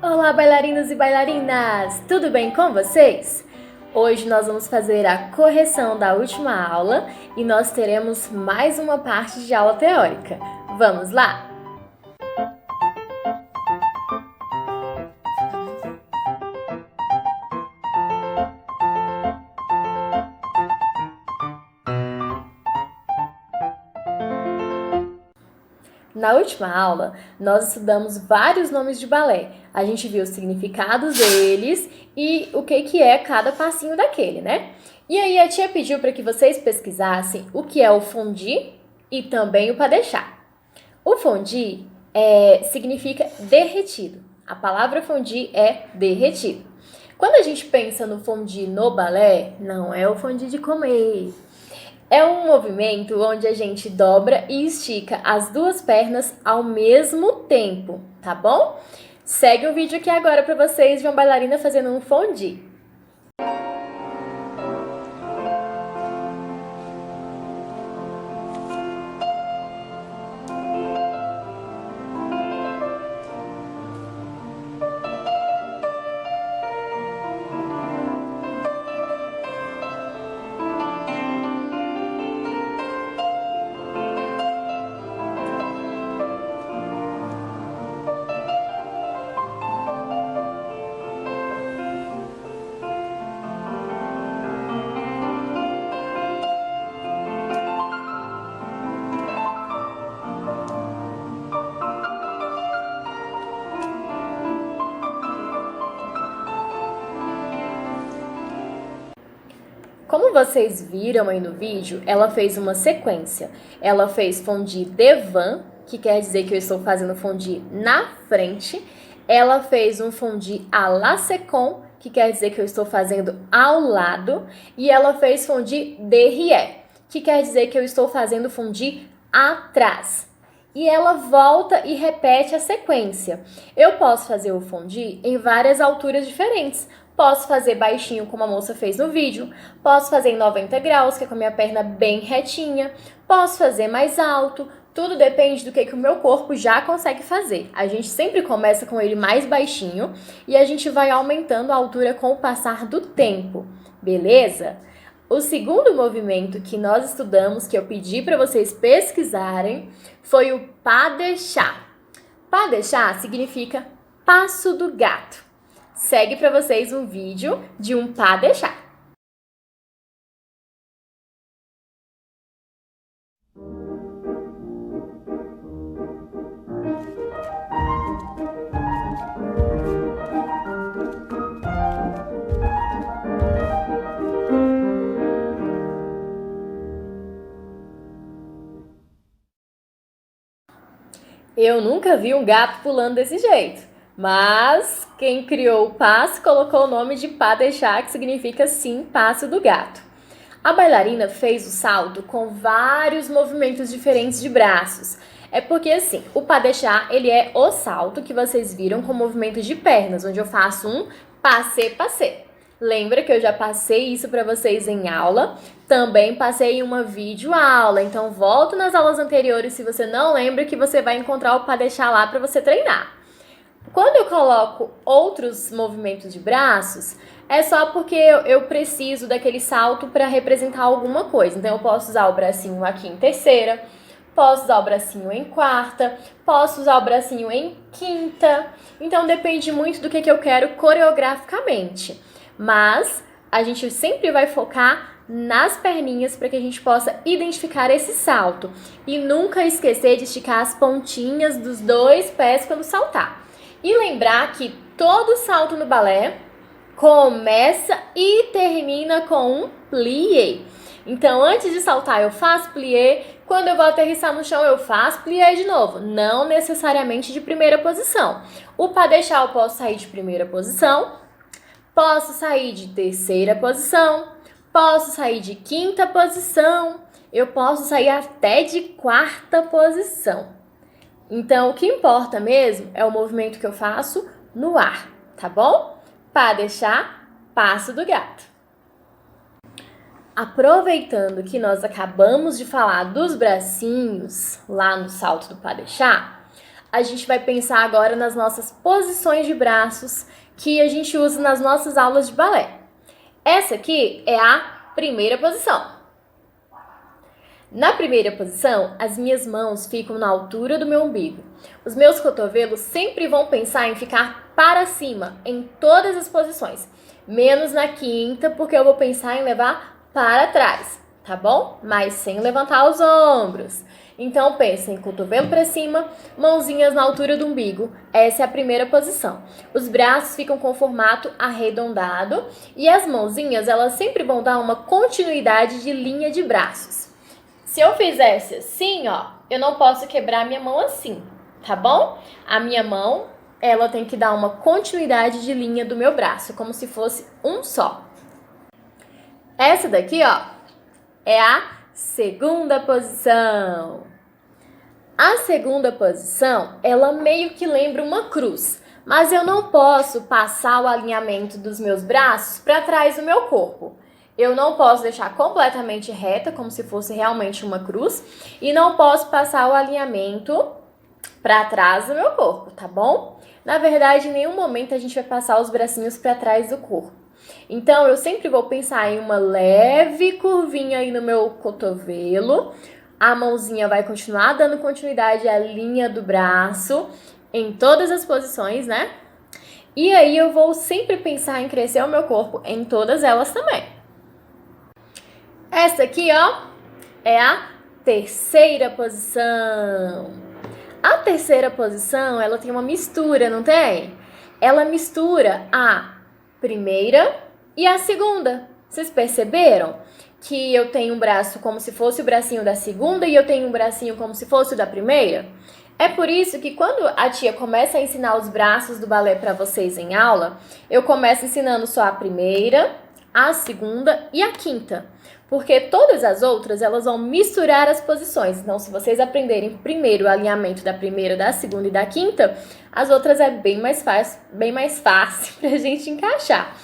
Olá, bailarinos e bailarinas! Tudo bem com vocês? Hoje nós vamos fazer a correção da última aula e nós teremos mais uma parte de aula teórica. Vamos lá? Na última aula, nós estudamos vários nomes de balé. A gente viu os significados deles e o que é cada passinho daquele, né? E aí a tia pediu para que vocês pesquisassem o que é o fondue e também o pas de chat. O fondue significa derretido. A palavra fondue é derretido. Quando a gente pensa no fondue no balé, não é o fondue de comer. É um movimento onde a gente dobra e estica as duas pernas ao mesmo tempo, tá bom? Segue o vídeo aqui agora para vocês de uma bailarina fazendo um fondue. Como vocês viram aí no vídeo, ela fez uma sequência. Ela fez fondue devant, que quer dizer que eu estou fazendo fondue na frente. Ela fez um fondue à la seconde, que quer dizer que eu estou fazendo ao lado. E ela fez fondue derrière, que quer dizer que eu estou fazendo fondue atrás. E ela volta e repete a sequência. Eu posso fazer o fondue em várias alturas diferentes. Posso fazer baixinho, como a moça fez no vídeo. Posso fazer em 90 graus, que é com a minha perna bem retinha. Posso fazer mais alto. Tudo depende do que o meu corpo já consegue fazer. A gente sempre começa com ele mais baixinho e a gente vai aumentando a altura com o passar do tempo, beleza? O segundo movimento que nós estudamos, que eu pedi para vocês pesquisarem, foi o pas de chat. Pas de chat significa passo do gato. Segue para vocês um vídeo de um pas de chat. Eu nunca vi um gato pulando desse jeito, mas quem criou o passo colocou o nome de pas de chat, que significa sim, passo do gato. A bailarina fez o salto com vários movimentos diferentes de braços. É porque assim, o pas de chat, ele é o salto que vocês viram com movimentos de pernas, onde eu faço um passé-passé. Lembra que eu já passei isso para vocês em aula? Também passei em uma videoaula, então volta nas aulas anteriores se você não lembra, que você vai encontrar o pas de chat lá para você treinar. Quando eu coloco outros movimentos de braços, é só porque eu preciso daquele salto para representar alguma coisa. Então eu posso usar o bracinho aqui em terceira, posso usar o bracinho em quarta, posso usar o bracinho em quinta. Então depende muito do que eu quero coreograficamente. Mas a gente sempre vai focar nas perninhas para que a gente possa identificar esse salto. E nunca esquecer de esticar as pontinhas dos dois pés quando saltar. E lembrar que todo salto no balé começa e termina com um plié. Então, antes de saltar, eu faço plié. Quando eu vou aterrissar no chão, eu faço plié de novo. Não necessariamente de primeira posição. O pas de chat eu posso sair de primeira posição, posso sair de terceira posição, posso sair de quinta posição, eu posso sair até de quarta posição. Então, o que importa mesmo é o movimento que eu faço no ar, tá bom? Pas de chat, passo do gato. Aproveitando que nós acabamos de falar dos bracinhos lá no salto do pas de chat, a gente vai pensar agora nas nossas posições de braços que a gente usa nas nossas aulas de balé. Essa aqui é a primeira posição. Na primeira posição, as minhas mãos ficam na altura do meu umbigo. Os meus cotovelos sempre vão pensar em ficar para cima em todas as posições, menos na quinta, porque eu vou pensar em levar para trás, tá bom? Mas sem levantar os ombros. Então, pensa em cotovelo para cima, mãozinhas na altura do umbigo. Essa é a primeira posição. Os braços ficam com formato arredondado e as mãozinhas, elas sempre vão dar uma continuidade de linha de braços. Se eu fizesse assim, ó, eu não posso quebrar a minha mão assim, tá bom? A minha mão, ela tem que dar uma continuidade de linha do meu braço, como se fosse um só. Essa daqui, ó, é a segunda posição. A segunda posição, ela meio que lembra uma cruz, mas eu não posso passar o alinhamento dos meus braços para trás do meu corpo. Eu não posso deixar completamente reta, como se fosse realmente uma cruz, e não posso passar o alinhamento para trás do meu corpo, tá bom? Na verdade, em nenhum momento a gente vai passar os bracinhos para trás do corpo. Então, eu sempre vou pensar em uma leve curvinha aí no meu cotovelo. A mãozinha vai continuar dando continuidade à linha do braço em todas as posições, né? E aí, eu vou sempre pensar em crescer o meu corpo em todas elas também. Essa aqui, ó, é a terceira posição. A terceira posição, ela tem uma mistura, não tem? Ela mistura a primeira e a segunda. Vocês perceberam que eu tenho um braço como se fosse o bracinho da segunda e eu tenho um bracinho como se fosse o da primeira? É por isso que quando a tia começa a ensinar os braços do balé para vocês em aula, eu começo ensinando só a primeira, a segunda e a quinta. Porque todas as outras, elas vão misturar as posições. Então, se vocês aprenderem primeiro o alinhamento da primeira, da segunda e da quinta, as outras é bem mais fácil para a gente encaixar.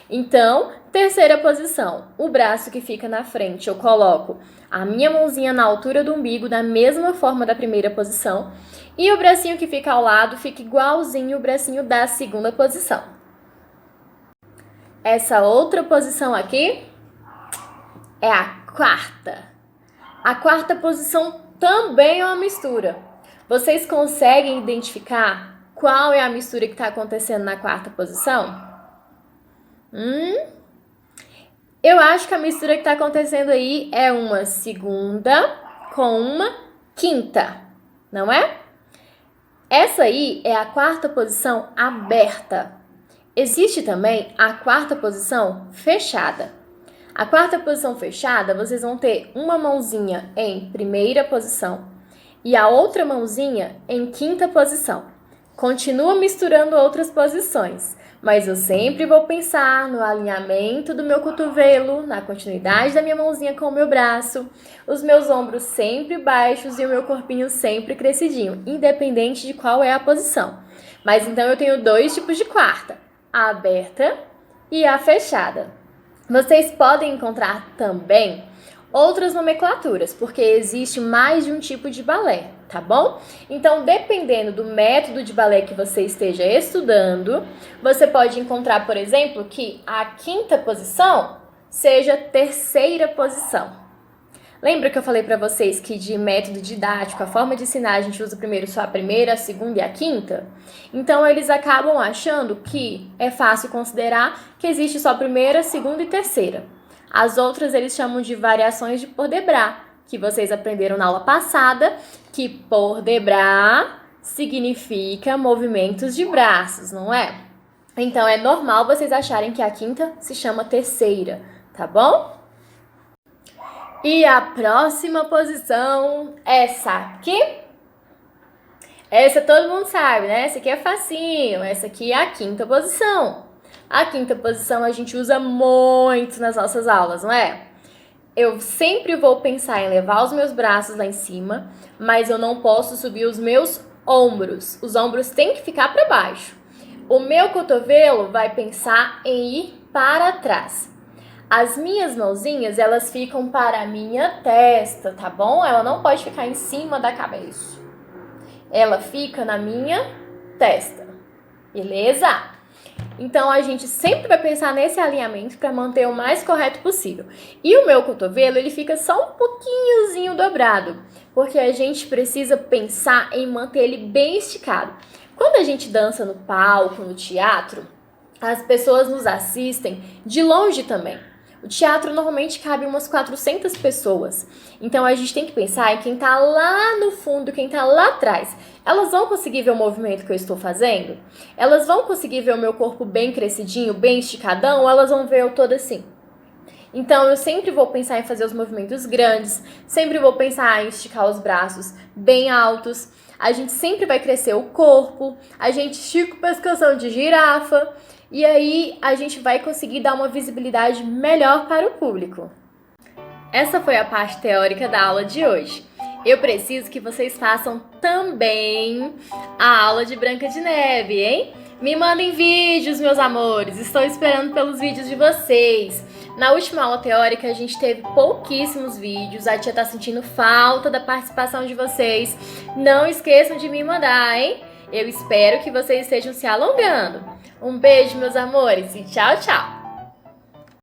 Então, terceira posição, o braço que fica na frente, eu coloco a minha mãozinha na altura do umbigo, da mesma forma da primeira posição. E o bracinho que fica ao lado fica igualzinho o bracinho da segunda posição. Essa outra posição aqui é a quarta. A quarta posição também é uma mistura. Vocês conseguem identificar qual é a mistura que está acontecendo na quarta posição? Eu acho que a mistura que está acontecendo aí é uma segunda com uma quinta, não é? Essa aí é a quarta posição aberta. Existe também a quarta posição fechada. A quarta posição fechada, vocês vão ter uma mãozinha em primeira posição e a outra mãozinha em quinta posição. Continua misturando outras posições, mas eu sempre vou pensar no alinhamento do meu cotovelo, na continuidade da minha mãozinha com o meu braço, os meus ombros sempre baixos e o meu corpinho sempre crescidinho, independente de qual é a posição. Mas então eu tenho dois tipos de quarta, a aberta e a fechada. Vocês podem encontrar também outras nomenclaturas, porque existe mais de um tipo de balé, tá bom? Então, dependendo do método de balé que você esteja estudando, você pode encontrar, por exemplo, que a quinta posição seja terceira posição. Lembra que eu falei para vocês que de método didático, a forma de ensinar, a gente usa primeiro só a primeira, a segunda e a quinta? Então, eles acabam achando que é fácil considerar que existe só primeira, segunda e terceira. As outras eles chamam de variações de port de bras, que vocês aprenderam na aula passada, que port de bras significa movimentos de braços, não é? Então, é normal vocês acharem que a quinta se chama terceira, tá bom? E a próxima posição, essa aqui. Essa todo mundo sabe, né? Essa aqui é facinho, essa aqui é a quinta posição. A quinta posição a gente usa muito nas nossas aulas, não é? Eu sempre vou pensar em levar os meus braços lá em cima, mas eu não posso subir os meus ombros. Os ombros têm que ficar para baixo. O meu cotovelo vai pensar em ir para trás. As minhas mãozinhas, elas ficam para a minha testa, tá bom? Ela não pode ficar em cima da cabeça. ela fica na minha testa, beleza? Então, a gente sempre vai pensar nesse alinhamento para manter o mais correto possível. E o meu cotovelo, ele fica só um pouquinhozinho dobrado, porque a gente precisa pensar em manter ele bem esticado. Quando a gente dança no palco, no teatro, as pessoas nos assistem de longe também. O teatro normalmente cabe umas 400 pessoas. Então a gente tem que pensar em quem tá lá no fundo, quem tá lá atrás. Elas vão conseguir ver o movimento que eu estou fazendo? Elas vão conseguir ver o meu corpo bem crescidinho, bem esticadão? Ou elas vão ver eu toda assim? Então eu sempre vou pensar em fazer os movimentos grandes, sempre vou pensar em esticar os braços bem altos. A gente sempre vai crescer o corpo, a gente estica o pescoção de girafa. E aí a gente vai conseguir dar uma visibilidade melhor para o público. Essa foi a parte teórica da aula de hoje. Eu preciso que vocês façam também a aula de Branca de Neve, hein? Me mandem vídeos, meus amores. Estou esperando pelos vídeos de vocês. Na última aula teórica a gente teve pouquíssimos vídeos. A tia tá sentindo falta da participação de vocês. Não esqueçam de me mandar, hein? Eu espero que vocês estejam se alongando. Um beijo, meus amores, e tchau, tchau!